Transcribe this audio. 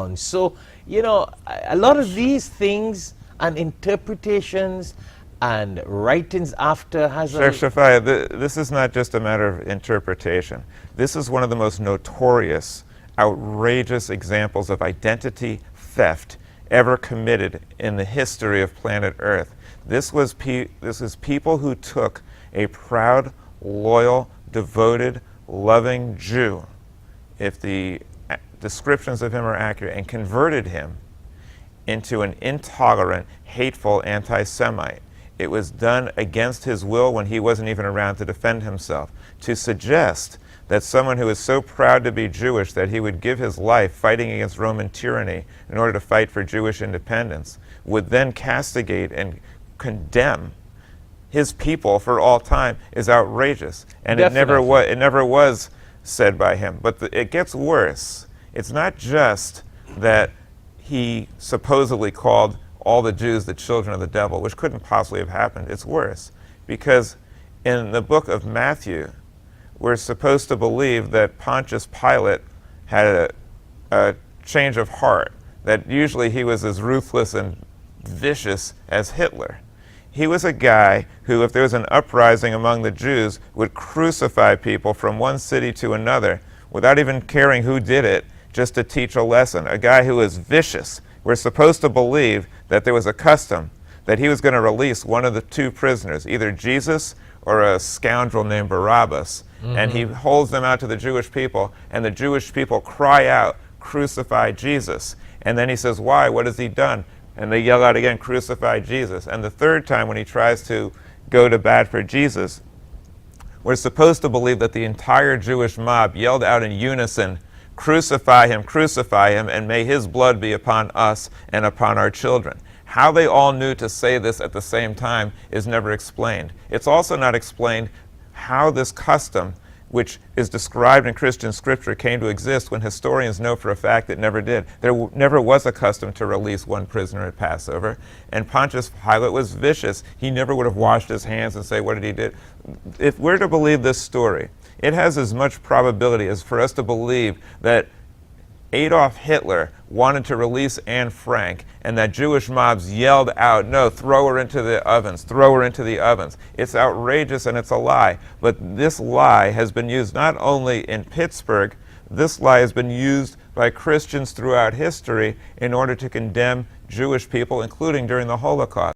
So, a lot of these things and interpretations and writings after has Shaikh Shafayat, this is not just a matter of interpretation. This is one of the most notorious, outrageous examples of identity theft ever committed in the history of planet Earth. This is people who took a proud, loyal, devoted, loving Jew, if the descriptions of him are accurate, and converted him into an intolerant, hateful anti-Semite. It was done against his will when he wasn't even around to defend himself. To suggest that someone who is so proud to be Jewish that he would give his life fighting against Roman tyranny in order to fight for Jewish independence would then castigate and condemn his people for all time is outrageous. And it never was said by him. But it gets worse. It's not just that he supposedly called all the Jews the children of the devil, which couldn't possibly have happened. It's worse, because in the book of Matthew, we're supposed to believe that Pontius Pilate had a change of heart, that usually he was as ruthless and vicious as Hitler. He was a guy who, if there was an uprising among the Jews, would crucify people from one city to another without even caring who did it, just to teach a lesson. A guy who was vicious. We're supposed to believe that there was a custom that he was going to release one of the two prisoners, either Jesus or a scoundrel named Barabbas. Mm-hmm. And he holds them out to the Jewish people, and the Jewish people cry out, "Crucify Jesus." And then he says, "Why? What has he done?" And they yell out again, "Crucify Jesus." And the third time, when he tries to go to bat for Jesus, we're supposed to believe that the entire Jewish mob yelled out in unison, crucify him, and may his blood be upon us and upon our children." How they all knew to say this at the same time is never explained. It's also not explained how this custom, which is described in Christian scripture, came to exist when historians know for a fact it never did. There never was a custom to release one prisoner at Passover, and Pontius Pilate was vicious. He never would have washed his hands and say, "What did he do?" If we're to believe this story, it has as much probability as for us to believe that Adolf Hitler wanted to release Anne Frank and that Jewish mobs yelled out, "No, throw her into the ovens, throw her into the ovens." It's outrageous and it's a lie. But this lie has been used not only in Pittsburgh, this lie has been used by Christians throughout history in order to condemn Jewish people, including during the Holocaust.